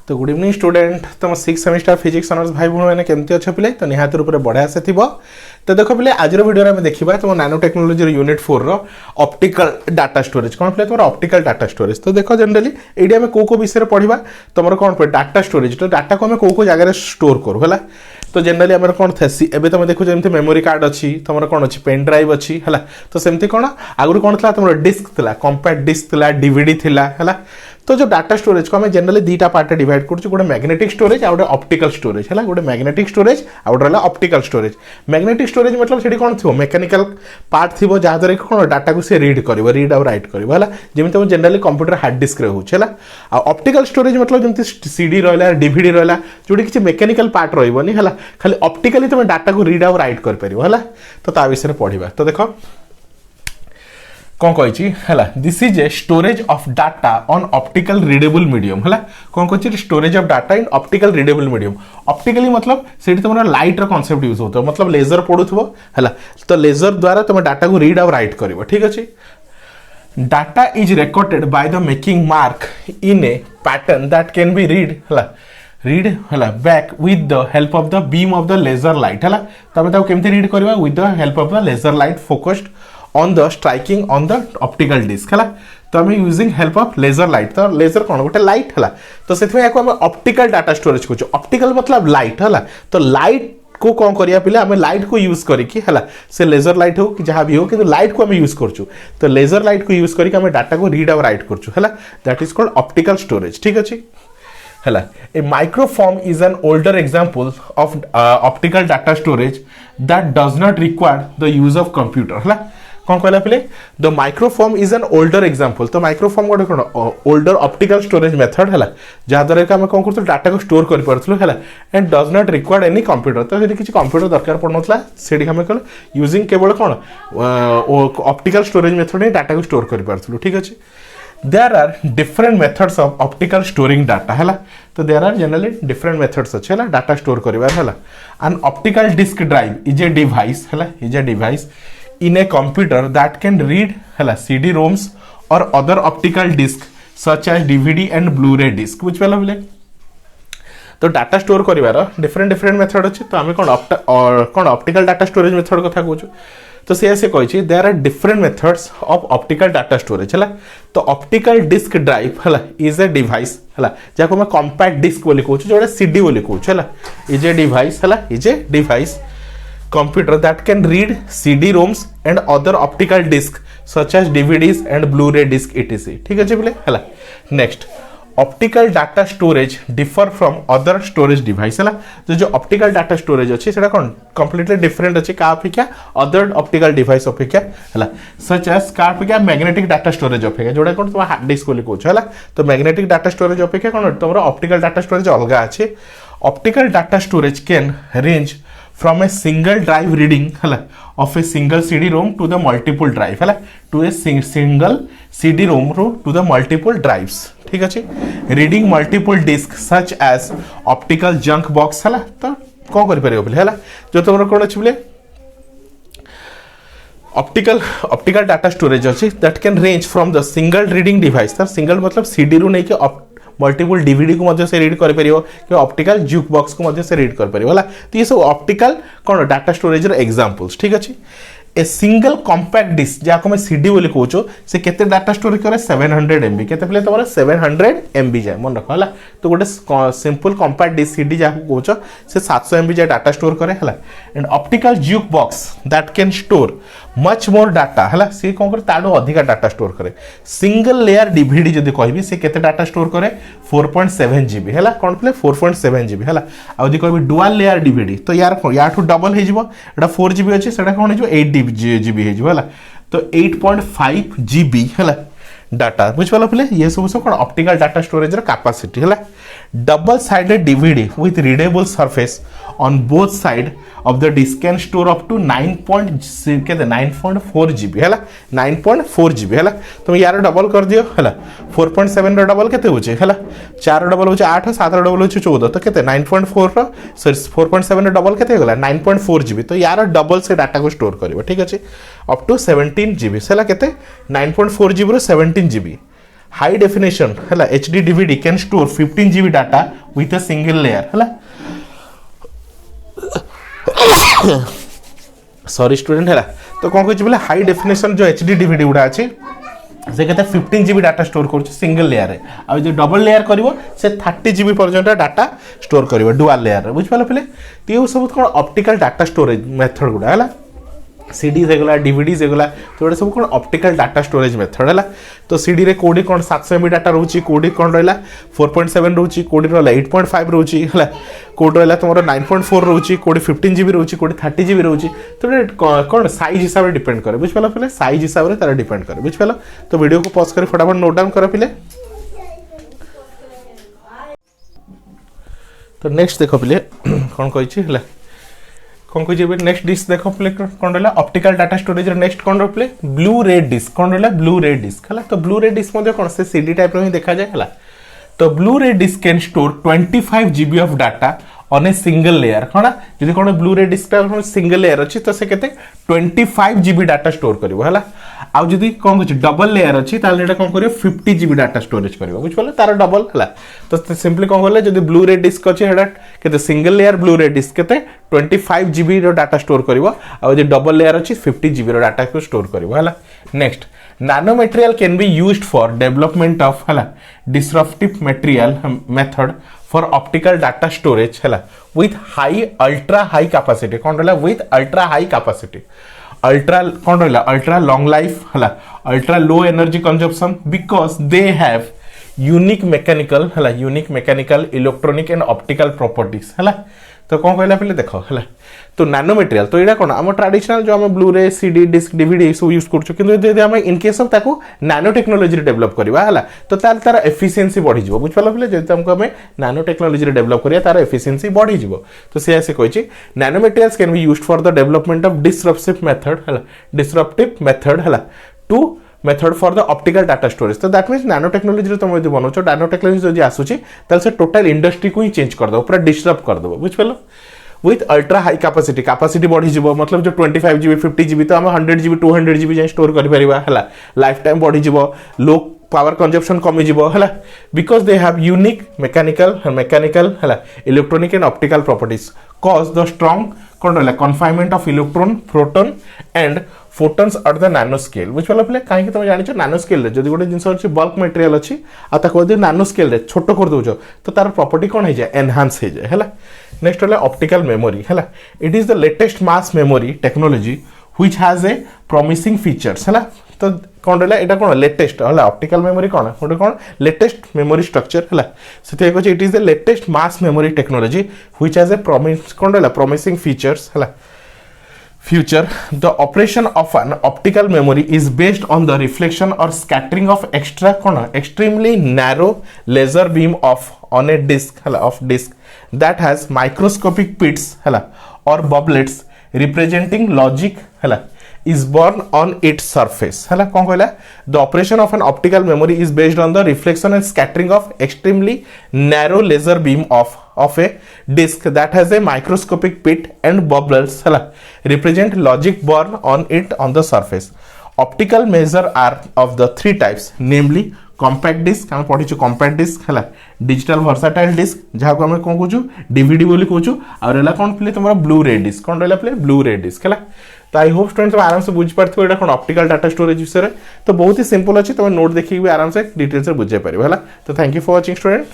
तो good evening student तुम 6th semester physics honours भाई भूण मैंने केमती अच्छे पिले तो निहाती रूप से बढ़िया से थी। तो देख पिले आज वीडियो में देखा तुम नानो टेक्नोलॉजी यूनिट 4 रो ऑप्टिकल डाटा स्टोरेज कौन पे तुम ऑप्टिकल डाटा स्टोरेज। तो देख जनरली ये आम कौ विषय पढ़ा तुम कौन पे डाटा स्टोरेज तो डाटा को आम कौ जगह स्टोर करूँ है। तो जनरली आम कौन थे एवं तुम देखो जमी मेमोरी कार्ड अच्छी तुम कौन अच्छी पेन ड्राइव अच्छी है। तो सेमती कौन आगुरी कौन था तुम डिस्क था कंपैक्ट डिस्क था डीवीडी थिला है। तो जो डाटा स्टोरेज को आम जनरली दुईटा पार्ट डिवाइड कर गोटे मैग्नेटिक स्टोरेज आ गए ऑप्टिकल स्टोरेज है। गोटे मैग्नेटिक स्टोरेज आ गए ऑप्टिकल स्टोरेज। मैग्नेटिक स्टोरेज मतलब से कौन थी मेकानिकल पार्ट थी जहाँद्वारा कि कौन डाटा को सी रीड कर रीड आउ राइट कर जमी तुम जनरली कंप्यूटर हार्ड डिस्क है। ऑप्टिकल स्टोरेज मतलब जमी सीडी रहा डीवीडी रहा जो किसी मेकानिकल पार्ट रही है खाली ऑप्टिकली तुम डाटा को रीड आउ राइट कर तो ता विषय पढ़ा। तो देख कौन कही this is a storage of data on optical readable medium है। कौन कही storage of data in optical readable medium. Optically मतलब से तुम लाइट रो कॉन्सेप्ट यूज होता है मतलब लेजर पड़ुथबो है। तो लेजर द्वारा तुम डाटा को रीड आउ राइट कर ठीक अच्छे। Data is recorded by the making mark in a pattern that can be read है back with the help of the beam of the laser light है। तो आम केमती रीड करवा with the help of the laser light focused on the striking on the optical disc है। तो आम using help of laser light तो laser कौन गोटे लाइट है। तो से ऑप्टिकल डाटा स्टोरेज कहूँ। ऑप्टिकल मतलब लाइट है। तो लाइट को कौन करिया पिले आम लाइट को यूज करके है से लेजर लाइट हो कि जहाँ भी हो कि लाइट को आम यूज करछु। तो लेजर लाइट को यूज करके आम डाटा को रीड आउ राइट करछु है। That is called optical storage ठीक अच्छे है। A microform is an older example of optical data storage that does not require the use of computer है। कौन कहला पिले the microform is an older example. तो माइक्रोफॉर्म गोटे कौन ओल्डर ऑप्टिकल स्टोरेज मेथड है जहाँद्वारा कि आम कौन कर डाटा को स्टोर कर पार्थलु है and does not required any computer. तो ये किसी कंप्यूटर दरकार पड़ना से आम कल यूजिंग केवल कौन ऑप्टिकल स्टोरेज मेथड ही डाटा को स्टोर कर पार्थलु ठीक अच्छे। There are different methods of optical storing data है। तो there are generally different methods अच्छे है डाटा स्टोर करिवार है। An optical disc drive is a device है is a device in a computer that can read CD ROMs or other optical disc such as DVD and Blu-ray disc which वाला बोले। तो data store करिवार different method अच्छे। तो आम कौन optical data storage method कथा कहूँ। तो से कही there are different methods of optical data storage है। तो ऑप्टिकल डिस्क ड्राइव है इज ए डिवाइस है जहाँ मैं कंपैक्ट डिस्क बोली कहूँ जो सीडी बोली कहूँ है इज ए डिवाइस है is a device computer that can read CD ROMs and other optical disc such as DVDs and Blu-ray disc etc ठीक है बोले है। Next optical data storage differ from other storage device है। तो जो optical data storage अच्छी से कौन कंप्लीटली डिफरेंट अच्छे क्या अपेक्षा अदर ऑप्टिकल डिवाइस अपेक्षा है सच एज क्या अपेक्षा मैग्नेटिक डाटा स्टोरेज अपेक्षा जोड़ा कौन तुम हार्ड डिस्क बोली कहूँ है। तो मैग्नेटिक डाटा स्टोरेज अपेक्षा कौन तुम ऑप्टिकल डाटा स्टोरेज अलग अच्छे। Optical data storage can range from a single drive reading of a single CD-ROM to the multiple drive to a single CD-ROM to the multiple drives ठीक अच्छे। reading multiple disk such as optical junk box है। तो कौन कर पारे बोले है जो तुम कौन अच्छे बोले ऑप्टिकल डाटा स्टोरेज अच्छी that can range from the single reading device. Single मतलब सीडी रू नहीं कि मल्टीपल डीवीडी को से रीड कर पारियो कि ऑप्टिकल जुक बॉक्स को से रीड कर पारियो। तो ये सब ऑप्टिकल कौन डाटा स्टोरेज एग्जांपल्स ठीक अच्छे। ए सिंगल कंपैक्ट डिस्क जहाँ मैं सीडी बोली कहूँ से केते डाटा स्टोरेज करे 700 MB केते पहले तुम 700 MB जाए मन रख है। तो गोटे सिंपल कंपैक्ट डिस्क सीडी जहाँ कहूँ से 700 MB जाए डाटा स्टोर करे है। And optical juke box that can store much more data है सी कौन करे ताडो अधिका डाटा स्टोर करे। सिंगल लेयर डीवीडी जदि कहबी से केते डाटा स्टोर करे 4.7 GB है कौन पे 4.7 GB है। आ जदि कहबी डुअल लेयर डीवीडी तो यार डबल हो जिवो एटा 4 GB अछि सेटा कौन हो 8 GB हो है। तो 8.5 GB है डाटा बुझिपाल पे ये सब कौन ऑप्टिकल डाटा स्टोरेज कैपेसिटी है। Double sided DVD with readable surface on both side of the disc can store up to 9.4 GB है 9.4 GB है। तुम यार डबल कर दियो है 4.7 डबल केते होचे है 4 डबल होचे 8 7 डबल होचे 14 तो केते 9.4 4.7 डबल केते गला 9.4 GB। तो यार डबल से डाटा को स्टोर करिवो ठीक अछि अप टू 17 GB है केते 9.4 GB रो 17 GB हाई डेफिनेशन है HD DVD can store 15 GB data with a single layer है सॉरी स्टूडेंट है तो कौन कह हाई डेफिनेशन जो एचडी डीवीडी गुड़ा अच्छे से कहते 15 GB डाटा स्टोर कर सिंगल लेयर रे आ जो डबल लेयर करिवो से 30 GB पर्यंत डाटा स्टोर करिवो डुअल लेयर रे बुझ पाले पिले तो ये सब कोन ऑप्टिकल डाटा स्टोरेज मेथड गुड़ा है सीडीज होगला डीवीडीज होगला तो ये सब कौन ऑप्टिकल डाटा स्टोरेज मेथड है तो सीडी रे कोडी कौन 700 MB डाटा रोची कोडी कौन रहला 4.7 रोची कोडी रहला 8.5 रोची हला कोड रहला तुमरो 9.4 रोची कोडी 15 GB रोची कोडी 30 GB रोची तो कौन साइज हिसाब रे डिपेंड करे बुझ पाला पहिले साइज हिसाब रे तारा डिपेंड करे बुझ पाला तो वीडियो को पॉज कर फटाफट नोट डाउन कर पिले तो नेक्स्ट देखो पिले कौन कहिछि हला कौन कह नेक्स्ट डिस्क देख प्ले कौन रहा ऑप्टिकल डाटा स्टोरेज नेक्स्ट कौन प्ले ब्लू रेड डिस्क कौन रहा ब्लू रेड डिस्क है तो ब्लू रेड डिस्क कौन से सीडी टाइप ही देखा जाए है तो blue ray disc can store 25 GB of data on a single layer कौन जब कौन blue ray disc single layer अच्छी तो से 25 GB डाटा स्टोर कर आउ जदि कौन कह डबल लेयर अच्छी कौन कर 50 GB डाटा स्टोरेज कर बुझे तार डबल है तो सिंपली कौन कले जब ब्लू रेड डिस्क अच्छे के single layer blue ray disc के 25 GB डाटा स्टोर कर डबल लेयर अच्छी 50 GB डाटा को स्टोर कर next nano material can be used for development of है disruptive material method for optical data storage है with high ultra high capacity कौन रहा with ultra high capacity ultra कौन रहा ultra long life है ultra low energy consumption because they have unique mechanical electronic and optical properties है तो कौन कहला पे देख है तो नानो मटेरियल तो ये कौन आम ट्रेडिशनल जो आम ब्लू रे सीडी डिस्क डीवीडी सब यूज कर इनकेस ऑफ ताको नानो टेक्नोलॉजी डेवलप करवा है तो तार एफिशिएंसी बढ़ी जाव बुझ पाल पे जब तुमको आम नानो टेक्नोलॉजी डेवलप करिया तार एफिशिएंसी बढ़ी जाव तो से कही nano materials can be used for the development of disruptive method है to method for the optical data storage तो दैट मीन्स नानो टेक्नोलॉजी तुम जो बनाओ नानो टेक्नोलॉजी जो आसूची से टोटल इंडस्ट्री को ही चेंज कर दो पूरा डिस्टर्ब कर दो बुझ पाल विथ अल्ट्रा हाई कैपेसिटी बढ़ी जीव मतलब जो 25 GB 50 GB तो आम 100 GB 200 GB जाए स्टोर कर लाइफ टाइम बढ़ी जीव लो पावर कंजप्शन कमी जीव है because they have unique mechanical है electronic and optical properties cause the strong कौन रहा confinement of electron proton and photons at the nano scale बुझ पाल पे कहीं तुम जान नानो स्केल जब गोटे जिन अच्छी बल्क मटेरियल अच्छी आदि नानो स्केल छोट कर दौ तो तार प्रॉपर्टी कौन हो जाए एनहांस हो जाए है नेक्स्ट है ऑप्टिकल मेमोरी है it is the latest mass memory technology which has a promising features है तो कौन रहा यहाँ कौन लेटेस्ट है ऑप्टिकल मेमोरी कौन गोटे कौन लेटेस्ट मेमोरी स्ट्रक्चर है से it is the latest mass memory technology which has a कौन रहा प्रॉमिसिंग फीचर्स है future the operation of an optical memory is based on the reflection or scattering of extremely narrow laser beam on a disk that has microscopic pits or bubblets representing logic is born on its surface कौन कहला the operation of an optical memory is based on the reflection and scattering of extremely narrow laser beam of a disk that has a microscopic pit and bubbles represent logic born on the surface. Optical measure are of the three types namely compact disk हम पढ़ी compact disk है digital versatile disk जहाँ को हम कौन कहूँ DVD बोली कहूँ और रहा कौन प्ले तुम्हारा ब्लू रे डिस्क कौन रहा प्ले ब्लू रे डिस्क है तो आई होप स्टूडेंट आराम से बुझी पार्थ ये कौन ऑप्टिकल डाटा स्टोरेज विषय तो बहुत ही सिंपल अच्छी तुम नोट देखिए भी आराम से डिटेल्स बुझे पार है तो thank you for watching student.